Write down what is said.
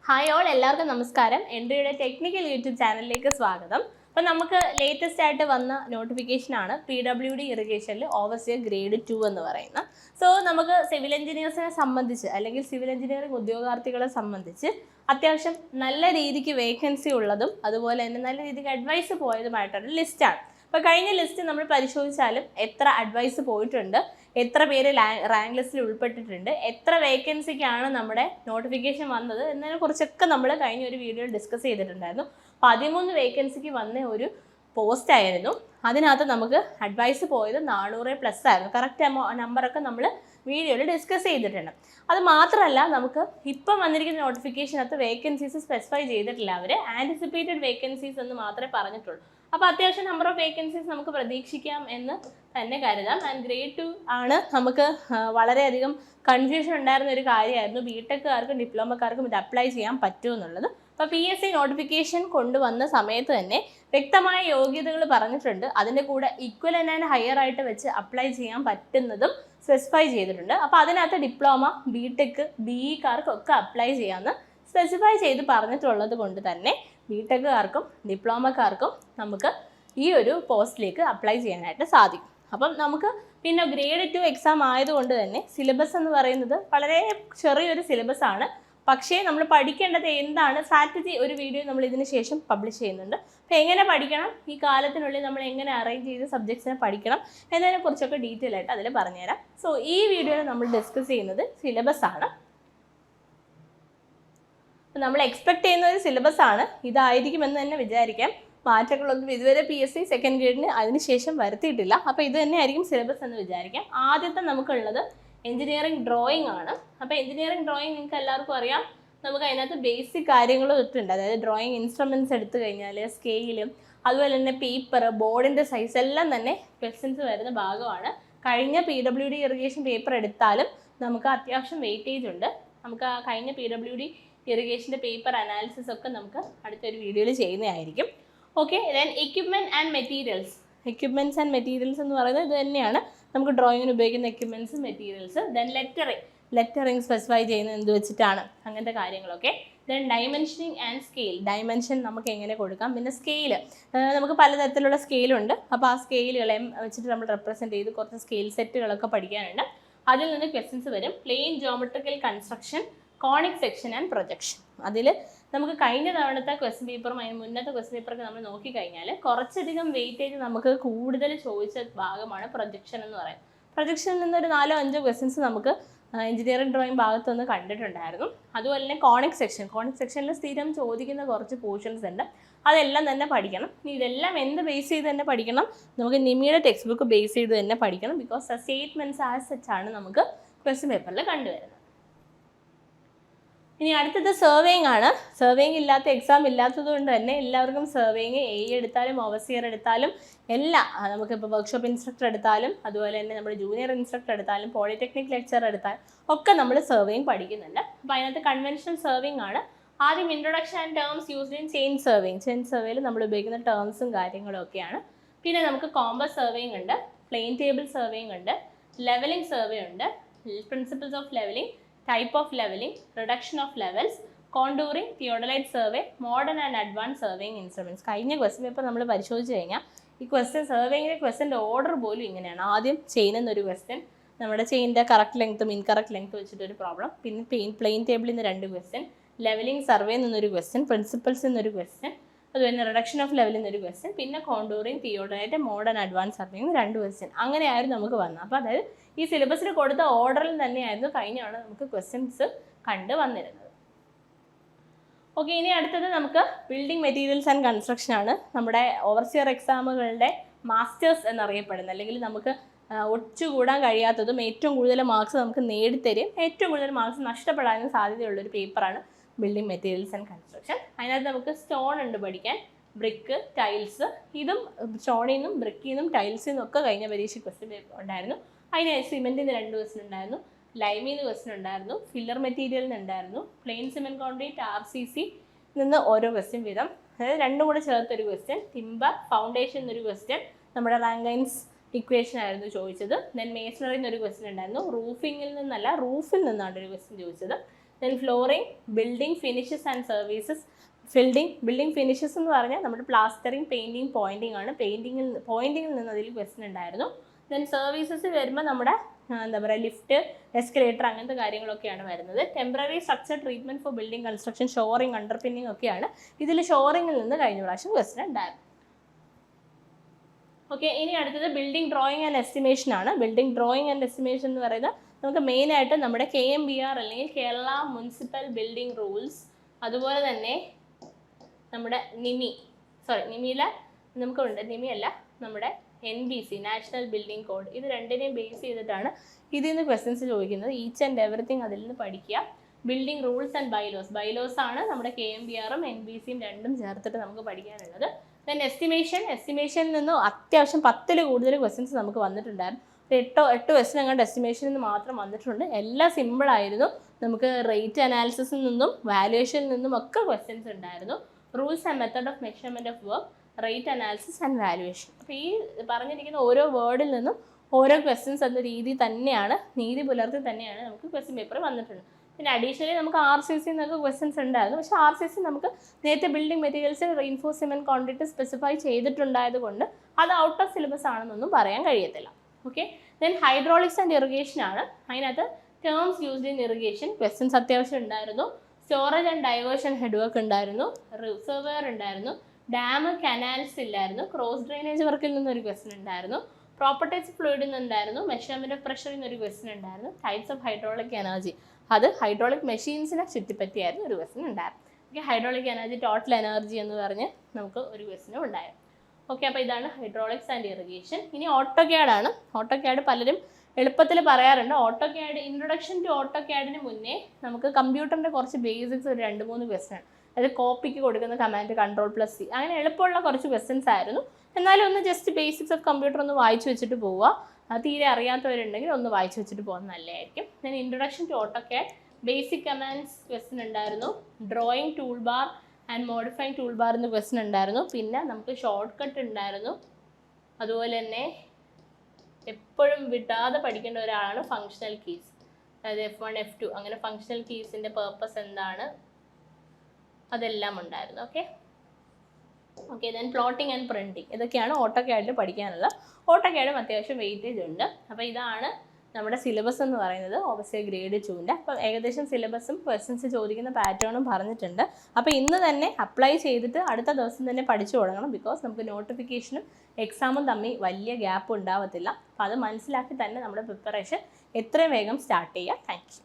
Hi all, എല്ലാവർക്കും നമസ്കാരം. എൻട്രിയുടെ technical YouTube ചാനലിലേക്ക് സ്വാഗതം. അപ്പോൾ നമുക്ക് ലേറ്റസ്റ്റ് ആയിട്ട് വന്ന നോട്ടിഫിക്കേഷനാണ് PWD ഇറിഗേഷനിൽ ഓവർസിയർ ഗ്രേഡ് 2 എന്ന് പറയുന്നത്. സോ നമുക്ക് സിവിൽ എഞ്ചിനീയേഴ്സിനെ സംബന്ധിച്ച് അല്ലെങ്കിൽ സിവിൽ എഞ്ചിനീയറിംഗ് ഉദ്യോഗാർത്ഥികളെ സംബന്ധിച്ച് അത്യാവശ്യം നല്ല രീതിക്ക് വേക്കൻസി ഉള്ളതും അതുപോലെ തന്നെ നല്ല രീതിക്ക് അഡ്വൈസ് പോയതുമായിട്ടൊരു ലിസ്റ്റാണ്. അപ്പോൾ കഴിഞ്ഞ ലിസ്റ്റ് നമ്മൾ പരിശോധിച്ചാലും എത്ര അഡ്വൈസ് പോയിട്ടുണ്ട്, എത്ര പേര് റാങ്ക് ലിസ്റ്റിൽ ഉൾപ്പെട്ടിട്ടുണ്ട്, എത്ര വേക്കൻസിക്കാണ് നമ്മുടെ നോട്ടിഫിക്കേഷൻ വന്നത് എന്നതിനെ കുറിച്ചൊക്കെ നമ്മൾ കഴിഞ്ഞ ഒരു വീഡിയോയിൽ ഡിസ്കസ് ചെയ്തിട്ടുണ്ടായിരുന്നു. 13 വേക്കൻസിക്ക് വന്ന ഒരു പോസ്റ്റ് ആയിരുന്നു. അതിനകത്ത് നമുക്ക് അഡ്വൈസ് പോയത് 400+ ആയിരുന്നു. കറക്റ്റ് നമ്പറൊക്കെ നമ്മൾ വീഡിയോയിൽ ഡിസ്കസ് ചെയ്തിട്ടുണ്ട്. അത് മാത്രമല്ല, നമുക്ക് ഇപ്പം വന്നിരിക്കുന്ന നോട്ടിഫിക്കേഷനകത്ത് വേക്കൻസീസ് സ്പെസിഫൈ ചെയ്തിട്ടില്ല. അവർ ആൻറ്റിസിപ്പേറ്റഡ് വേക്കൻസീസ് എന്ന് മാത്രമേ പറഞ്ഞിട്ടുള്ളൂ. അപ്പോൾ അത്യാവശ്യം നമ്പർ ഓഫ് വേക്കൻസീസ് നമുക്ക് പ്രതീക്ഷിക്കാം എന്ന് തന്നെ കരുതാം. ആൻഡ് ഗ്രേഡ് 2 ആണ് നമുക്ക് വളരെയധികം കൺഫ്യൂഷൻ ഉണ്ടായിരുന്ന ഒരു കാര്യമായിരുന്നു. ബിടെക്കുകാർക്കും ഡിപ്ലോമക്കാർക്കും ഇത് അപ്ലൈ ചെയ്യാൻ പറ്റുമെന്നുള്ളത്. അപ്പോൾ PSC നോട്ടിഫിക്കേഷൻ കൊണ്ടുവന്ന സമയത്ത് തന്നെ വ്യക്തമായ യോഗ്യതകൾ പറഞ്ഞിട്ടുണ്ട്. അതിൻ്റെ കൂടെ ഈക്വലൻ്റ് ആൻഡ് ഹയർ ആയിട്ട് വെച്ച് അപ്ലൈ ചെയ്യാൻ പറ്റുന്നതും സ്പെസിഫൈ ചെയ്തിട്ടുണ്ട്. അപ്പോൾ അതിനകത്ത് ഡിപ്ലോമ, ബിടെക്, BE-കാർക്കൊക്കെ അപ്ലൈ ചെയ്യാമെന്ന് സ്പെസിഫൈ ചെയ്ത് പറഞ്ഞിട്ടുള്ളത് കൊണ്ട് തന്നെ ബിടെക്കുകാർക്കും ഡിപ്ലോമക്കാർക്കും നമുക്ക് ഈ ഒരു പോസ്റ്റിലേക്ക് അപ്ലൈ ചെയ്യാനായിട്ട് സാധിക്കും. അപ്പം നമുക്ക് പിന്നെ ഗ്രേഡ് 2 എക്സാം ആയതുകൊണ്ട് തന്നെ സിലബസ് എന്ന് പറയുന്നത് വളരെ ചെറിയൊരു സിലബസ് ആണ്. പക്ഷേ നമ്മൾ പഠിക്കേണ്ടത് എന്താണ്, സ്ട്രാറ്റജി ഒരു വീഡിയോ നമ്മൾ ഇതിന് ശേഷം പബ്ലിഷ് ചെയ്യുന്നുണ്ട്. അപ്പോൾ എങ്ങനെ പഠിക്കണം, ഈ കാലത്തിനുള്ളിൽ നമ്മൾ എങ്ങനെ അറേഞ്ച് ചെയ്ത് സബ്ജക്ട്സിനെ പഠിക്കണം എന്നതിനെക്കുറിച്ചൊക്കെ ഡീറ്റെയിൽ ആയിട്ട് അതിൽ പറഞ്ഞുതരാം. സോ ഈ വീഡിയോയിൽ നമ്മൾ ഡിസ്കസ് ചെയ്യുന്നത് സിലബസ് ആണ്. നമ്മൾ എക്സ്പെക്ട് ചെയ്യുന്ന ഒരു സിലബസ് ആണ്, ഇതായിരിക്കുമെന്ന് തന്നെ വിചാരിക്കാം. മാറ്റങ്ങളൊന്നും ഇതുവരെ PSC സെക്കൻഡ് ഗ്രേഡിന് അതിനുശേഷം വരുത്തിയിട്ടില്ല. അപ്പോൾ ഇത് തന്നെയായിരിക്കും സിലബസ് എന്ന് വിചാരിക്കാം. ആദ്യത്തെ നമുക്കുള്ളത് എഞ്ചിനീയറിംഗ് ഡ്രോയിങ് ആണ്. അപ്പോൾ എഞ്ചിനീയറിംഗ് ഡ്രോയിങ് നിങ്ങൾക്ക് എല്ലാവർക്കും അറിയാം. നമുക്ക് അതിനകത്ത് ബേസിക് കാര്യങ്ങളും ഇട്ടുണ്ട്. അതായത് ഡ്രോയിങ് ഇൻസ്ട്രുമെൻറ്റ്സ് എടുത്തു കഴിഞ്ഞാൽ സ്കെയിലും അതുപോലെ തന്നെ പേപ്പർ, ബോർഡിൻ്റെ സൈസ് എല്ലാം തന്നെ ക്വസ്റ്റ്യൻസ് വരുന്ന ഭാഗമാണ്. കഴിഞ്ഞ PWD ഇറിഗേഷൻ പേപ്പർ എടുത്താലും നമുക്ക് അത്യാവശ്യം വെയിറ്റേജ് ഉണ്ട്. നമുക്ക് ആ കഴിഞ്ഞ PWD ഇറിഗേഷൻ്റെ പേപ്പർ അനാലിസിസ് ഒക്കെ നമുക്ക് അടുത്തൊരു വീഡിയോയിൽ ചെയ്യുന്നതായിരിക്കും. Okay, then equipment and materials. Equipments and materials എന്ന് പറയുന്നത് ഇത് തന്നെയാണ്. നമുക്ക് ഡ്രോയിങ്ങിന് ഉപയോഗിക്കുന്ന equipments, materials. Then lettering specify ചെയ്യുന്നത് എന്ത് വെച്ചിട്ടാണ്, അങ്ങനത്തെ കാര്യങ്ങളൊക്കെ. Then dimensioning and scale. Dimension നമുക്ക് എങ്ങനെ കൊടുക്കാം. പിന്നെ സ്കെയിൽ, നമുക്ക് പലതരത്തിലുള്ള സ്കെയിലുണ്ട്. അപ്പോൾ ആ സ്കെയിലുകളെ വെച്ചിട്ട് നമ്മൾ റെപ്രസെൻറ്റ് ചെയ്ത് കുറച്ച് സ്കെയിൽ സെറ്റുകളൊക്കെ പഠിക്കാനുണ്ട്. അതിൽ നിന്ന് ക്വസ്റ്റ്യൻസ് വരും. Plane geometrical construction, conic section and projection. അതിൽ നമുക്ക് കഴിഞ്ഞ തവണത്തെ ക്വസ്റ്റ്യൻ പേപ്പറും അതിന് മുന്നത്തെ ക്വസ്റ്റ്യൻ പേപ്പറൊക്കെ നമ്മൾ നോക്കിക്കഴിഞ്ഞാൽ കുറച്ചധികം വെയിറ്റേജ് നമുക്ക് കൂടുതൽ ചോദിച്ച ഭാഗമാണ് പ്രൊജക്ഷൻ എന്ന് പറയുന്നത്. പ്രൊജക്ഷനിൽ നിന്നൊരു 4-5 ക്വസ്റ്റ്യൻസ് നമുക്ക് എഞ്ചിനീയറിംഗ് ഡ്രോയിങ് ഭാഗത്തുനിന്ന് കണ്ടിട്ടുണ്ടായിരുന്നു. അതുപോലെ തന്നെ കോണിക് സെക്ഷനിൽ സ്ഥിരം ചോദിക്കുന്ന കുറച്ച് പോർഷൻസ് ഉണ്ട്. അതെല്ലാം തന്നെ പഠിക്കണം. ഇതെല്ലാം എന്ത് ബേസ് ചെയ്ത് തന്നെ പഠിക്കണം, നമുക്ക് നിമിയുടെ ടെക്സ്റ്റ് ബുക്ക് ബേസ് ചെയ്ത് തന്നെ പഠിക്കണം. ബിക്കോസ് സ്റ്റേറ്റ്മെൻറ്റ്സ് ആസ് സച്ച് ആണ് നമുക്ക് ക്വസ്റ്റ്യൻ പേപ്പറിൽ കണ്ടുവരുന്നത്. ഇനി അടുത്തത് സർവേയിങ് ആണ്. സർവേയിങ് ഇല്ലാത്ത എക്സാം ഇല്ലാത്തത് കൊണ്ട് തന്നെ എല്ലാവർക്കും സർവേയിങ് AE എടുത്താലും ഓവർസിയർ എടുത്താലും എല്ലാം, നമുക്കിപ്പോൾ വർക്ക്ഷോപ്പ് ഇൻസ്ട്രക്ടർ എടുത്താലും അതുപോലെ തന്നെ നമ്മുടെ ജൂനിയർ ഇൻസ്ട്രക്ടർ എടുത്താലും പോളിടെക്നിക് ലെക്ചർ എടുത്താലും ഒക്കെ നമ്മൾ സർവേയിങ് പഠിക്കുന്നുണ്ട്. അപ്പോൾ അതിനകത്ത് കൺവെൻഷണൽ സർവേയിങ് ആണ്. ആദ്യം introduction and terms used in chain surveying. Chain സർവേയിൽ നമ്മൾ ഉപയോഗിക്കുന്ന ടേംസും കാര്യങ്ങളും ഒക്കെയാണ്. പിന്നെ നമുക്ക് കോമ്പസ് സർവേയിങ് ഉണ്ട്, പ്ലെയിൻ ടേബിൾ സർവേയിങ് ഉണ്ട്, ലെവലിംഗ് സർവേ ഉണ്ട്, principles of levelling, type of levelling, reduction of levels, contouring, theodolite survey, modern and advance surveying instruments. കഴിഞ്ഞ ക്വസ്റ്റ്യൻ പേപ്പർ നമ്മൾ പരിശോധിച്ച് കഴിഞ്ഞാൽ ഈ സർവേയിങ്ങിൻ്റെ ക്വസ്റ്റ്യൻ്റെ ഓർഡർ പോലും ഇങ്ങനെയാണ്. ആദ്യം ചെയിൻ എന്നൊരു ക്വസ്റ്റ്യൻ, നമ്മുടെ ചെയിനിൻ്റെ കറക്റ്റ് ലെങ്ത്തും ഇൻകറക്റ്റ് ലെങ്ത്തും വെച്ചിട്ടൊരു പ്രോബ്ലം, പിന്നെ പ്ലെയിൻ ടേബിളിൽ നിന്ന് 2 ക്വസ്റ്റ്യൻ, ലെവലിംഗ് സർവേ എന്നൊരു ക്വസ്റ്റ്യൻ, പ്രിൻസിപ്പിൾസ് എന്നൊരു ക്വസ്റ്റ്യൻ, അതുപോലെ റിഡക്ഷൻ ഓഫ് ലെവലിൽ നിന്നൊരു ക്വസ്റ്റ്യൻ, പിന്നെ contouring, theodolite, modern advance surveying 2 question. അങ്ങനെയായിരുന്നു നമുക്ക് വന്നത്. അപ്പോൾ അതായത് ഈ സിലബസിൽ കൊടുത്ത ഓർഡറിൽ തന്നെയായിരുന്നു കഴിഞ്ഞാണ് നമുക്ക് ക്വസ്റ്റ്യൻസ് കണ്ടു വന്നിരുന്നത്. ഓക്കെ, ഇനി അടുത്തത് നമുക്ക് ബിൽഡിംഗ് മെറ്റീരിയൽസ് ആൻഡ് കൺസ്ട്രക്ഷൻ ആണ്. നമ്മുടെ ഓവർസിയർ എക്സാമുകളുടെ മാസ്റ്റേഴ്സ് എന്നറിയപ്പെടുന്നത്, അല്ലെങ്കിൽ നമുക്ക് ഒറ്റുകൂടാൻ കഴിയാത്തതും ഏറ്റവും കൂടുതൽ മാർക്സ് നമുക്ക് നേടിത്തരും, ഏറ്റവും കൂടുതൽ മാർക്സ് നഷ്ടപ്പെടാനും സാധ്യതയുള്ളൊരു പേപ്പറാണ് ബിൽഡിംഗ് മെറ്റീരിയൽസ് ആൻഡ് കൺസ്ട്രക്ഷൻ. അതിനകത്ത് നമുക്ക് സ്റ്റോൺ ഉണ്ട് പഠിക്കാൻ, ബ്രിക്ക്, ടൈൽസ്. ഇതും സ്റ്റോണിൽ നിന്നും ബ്രിക്കിൽ നിന്നും ടൈൽസിൽ നിന്നും ഒക്കെ കഴിഞ്ഞ പരീക്ഷ ക്വസ്റ്റ്യൻ പേപ്പർ ഉണ്ടായിരുന്നു. അതിന് സിമെൻറ്റിന് 2 ക്വസ്റ്റ്യൻ ഉണ്ടായിരുന്നു, ലൈമിന്ന് ക്വസ്റ്റ്യൻ ഉണ്ടായിരുന്നു, ഫില്ലർ മെറ്റീരിയലിന് ഉണ്ടായിരുന്നു, പ്ലെയിൻ സിമെൻറ്റ് കോൺക്രീറ്റ് RCC നിന്ന് ഓരോ ക്വസ്റ്റ്യൻ വീതം, അതായത് 2 കൂടെ ചേർത്തൊരു ക്വസ്റ്റ്യൻ, ടിമ്പർ ഫൗണ്ടേഷൻ എന്നൊരു ക്വസ്റ്റ്യൻ, നമ്മുടെ റാങ്കൈൻസ് ഇക്വേഷൻ ആയിരുന്നു ചോദിച്ചത്. ദെൻ മേസണറിയിൽ നിന്നൊരു ക്വസ്റ്റ്യൻ ഉണ്ടായിരുന്നു, റൂഫിങ്ങിൽ നിന്നല്ല റൂഫിൽ നിന്നാണ് ഒരു ക്വസ്റ്റ്യൻ ചോദിച്ചത്. Then flooring, building finishes and services. Building finishes എന്ന് പറഞ്ഞാൽ നമ്മുടെ പ്ലാസ്റ്ററിങ്, പെയിൻറ്റിങ്, പോയിൻറ്റിങ് ആണ്. പോയിൻറ്റിങ്ങിൽ നിന്ന് അതിൽ ക്വസ്റ്റൻ ഉണ്ടായിരുന്നു. ദെൻ സർവീസസ് വരുമ്പോൾ നമ്മുടെ എന്താ പറയുക, ലിഫ്റ്റ്, എസ്കലേറ്റർ, അങ്ങനത്തെ കാര്യങ്ങളൊക്കെയാണ് വരുന്നത്. Temporary structure treatment for building construction, shoring, underpinning ഒക്കെയാണ്. ഇതിൽ ഷോറിങ്ങിൽ നിന്ന് കഴിഞ്ഞ പ്രാവശ്യം ക്വസ്റ്റൻ ഉണ്ടായിരുന്നു. ഓക്കെ, ഇനി അടുത്തത് ബിൽഡിംഗ് ഡ്രോയിങ് ആൻഡ് എസ്റ്റിമേഷൻ ആണ്. ബിൽഡിംഗ് ഡ്രോയിങ് ആൻഡ് എസ്റ്റിമേഷൻ എന്ന് പറയുന്നത് നമുക്ക് മെയിനായിട്ട് നമ്മുടെ KMBR അല്ലെങ്കിൽ കേരള മുനിസിപ്പൽ ബിൽഡിംഗ് റൂൾസ്, അതുപോലെ തന്നെ നമ്മുടെ നിമിയിലെ നമുക്കുണ്ട്, നിമിയല്ല, നമ്മുടെ NBC, നാഷണൽ ബിൽഡിംഗ് കോഡ്, ഇത് രണ്ടിനെയും ബേസ് ചെയ്തിട്ടാണ് ഇതിൽ നിന്ന് ക്വസ്റ്റ്യൻസ് ചോദിക്കുന്നത്. ഈച്ച് ആൻഡ് എവറിത്തിങ് അതിൽ നിന്ന് പഠിക്കുക. ബിൽഡിംഗ് റൂൾസ് ആൻഡ് ബൈലോസ് ആണ് നമ്മുടെ KMBRഉം NBCയും രണ്ടും ചേർത്തിട്ട് നമുക്ക് പഠിക്കാനുള്ളത്. ദെൻ എസ്റ്റിമേഷനിൽ നിന്ന് അത്യാവശ്യം 10ൽ കൂടുതൽ ക്വസ്റ്റ്യൻസ് നമുക്ക് വന്നിട്ടുണ്ടായിരുന്നു. 8 ക്വസ്റ്റ്യൻ അങ്ങോട്ട് എസ്റ്റിമേഷനിൽ നിന്ന് മാത്രം വന്നിട്ടുണ്ട്. എല്ലാം സിമ്പിളായിരുന്നു. നമുക്ക് റേറ്റ് അനാലിസിസിൽ നിന്നും വാല്യുവേഷനിൽ നിന്നും ഒക്കെ ക്വസ്റ്റ്യൻസ് ഉണ്ടായിരുന്നു. Rules and method of measurement of work, rate analysis and valuation. അപ്പോൾ ഈ പറഞ്ഞിരിക്കുന്ന ഓരോ വേർഡിൽ നിന്നും ഓരോ ക്വസ്റ്റ്യൻസ് എന്ന നീതി പുലർത്തി തന്നെയാണ് നമുക്ക് ക്വസ്റ്റ്യൻ പേപ്പർ വന്നിട്ടുണ്ട്. പിന്നെ അഡീഷണലി നമുക്ക് RCC എന്നൊക്കെ ക്വസ്റ്റ്യൻസ് ഉണ്ടായിരുന്നു. പക്ഷേ RCC നമുക്ക് നേരത്തെ ബിൽഡിംഗ് മെറ്റീരിയൽസിൽ റീഇൻഫോഴ്സ് സിമെൻറ്റ് ക്വാണ്ടിറ്റി സ്പെസിഫൈ ചെയ്തിട്ടുണ്ടായത് കൊണ്ട് അത് ഔട്ട് ഓഫ് സിലബസ് ആണെന്നൊന്നും പറയാൻ കഴിയത്തില്ല. Okay, then hydraulics and irrigation ആണ്. അതിനകത്ത് terms used in irrigation questions അത്യാവശ്യം ഉണ്ടായിരുന്നു. Storage and diversion head work ഉണ്ടായിരുന്നു. റിസർവെയർ ഉണ്ടായിരുന്നു. ഡാം, കനാൽസ് ഇല്ലായിരുന്നു. ക്രോസ് ഡ്രെയിനേജ് വർക്കിൽ നിന്നൊരു ക്വസ്റ്റ്യൻ ഉണ്ടായിരുന്നു. പ്രോപ്പർട്ടീസ് ഫ്ലൂയിഡിൽ നിന്നുണ്ടായിരുന്നു. മെഷർമെൻറ്റ് ഓഫ് പ്രഷറിൽ നിന്നൊരു ക്വസ്റ്റ്യൻ ഉണ്ടായിരുന്നു. ടൈപ്സ് ഓഫ് ഹൈഡ്രോളിക് എനർജി, അത് ഹൈഡ്രോളിക് മെഷീൻസിനെ ചുറ്റിപ്പറ്റിയായിരുന്നു ഒരു ക്വസ്റ്റ്യൻ ഉണ്ടായിരുന്നു. Okay, hydraulic energy, total energy എന്ന് പറഞ്ഞ് നമുക്ക് ഒരു ക്വസ്റ്റ്യനും ഉണ്ടായിരുന്നു. ഓക്കെ, അപ്പോൾ ഇതാണ് ഹൈഡ്രോളിക്സ് ആൻഡ് ഇറിഗേഷൻ. ഇനി ഓട്ടോക്യാഡ്. ഓട്ടോക്യാഡ് പലരും എളുപ്പത്തിൽ പറയാറുണ്ട്. ഓട്ടോക്യാഡ്, ഇൻട്രൊഡക്ഷൻ ടു ഓട്ടോക്യാഡിന് മുന്നേ നമുക്ക് കമ്പ്യൂട്ടറിൻ്റെ കുറച്ച് ബേസിക്സ് ഒരു 2-3 ക്വസ്റ്റ്യൻ, അത് കോപ്പിക്ക് കൊടുക്കുന്ന കമാൻഡ് Ctrl+C, അങ്ങനെ എളുപ്പമുള്ള കുറച്ച് ക്വസ്റ്റ്യൻസ് ആയിരുന്നു. എന്നാലും ഒന്ന് ജസ്റ്റ് ബേസിക്സ് ഓഫ് കമ്പ്യൂട്ടർ ഒന്ന് വായിച്ചു വെച്ചിട്ട് പോവുക. തീരെ അറിയാത്തവരുണ്ടെങ്കിൽ ഒന്ന് വായിച്ചു വെച്ചിട്ട് പോകുന്നത് നല്ലതായിരിക്കും. Then introduction to AutoCAD, basic commands question ഉണ്ടായിരുന്നു. Drawing tool bar and modifying tool bar എന്ന് ക്വസ്റ്റ്യൻ ഉണ്ടായിരുന്നു. പിന്നെ നമുക്ക് ഷോർട്ട് കട്ട് ഉണ്ടായിരുന്നു. അതുപോലെ തന്നെ എപ്പോഴും വിടാതെ പഠിക്കേണ്ട ഒരാളാണ് ഫങ്ഷണൽ കീസ്, അതായത് F1, F2 അങ്ങനെ ഫങ്ഷണൽ കീസിൻ്റെ പേർപ്പസ് എന്താണ്, അതെല്ലാം ഉണ്ടായിരുന്നു. Okay, then plotting and printing, ഇതൊക്കെയാണ് ഓട്ടോക്യാഡിൽ പഠിക്കാനുള്ള. ഓട്ടോക്യാഡും അത്യാവശ്യം വെയിറ്റേജ് ഉണ്ട്. അപ്പോൾ ഇതാണ് നമ്മുടെ സിലബസ് എന്ന് പറയുന്നത് OBSE ഗ്രേഡ് 2ൻ്റെ. അപ്പോൾ ഏകദേശം സിലബസും ക്വസ്റ്റ്യൻസ് ചോദിക്കുന്ന പാറ്റേണും പറഞ്ഞിട്ടുണ്ട്. അപ്പോൾ ഇന്ന് തന്നെ അപ്ലൈ ചെയ്തിട്ട് അടുത്ത ദിവസം തന്നെ പഠിച്ചു തുടങ്ങണം. ബിക്കോസ് നമുക്ക് നോട്ടിഫിക്കേഷനും എക്സാമും തമ്മിൽ വലിയ ഗ്യാപ്പ് ഉണ്ടാവത്തില്ല. അപ്പോൾ അത് മനസ്സിലാക്കി തന്നെ നമ്മുടെ പ്രിപ്പറേഷൻ എത്രയും വേഗം സ്റ്റാർട്ട് ചെയ്യുക. Thank you.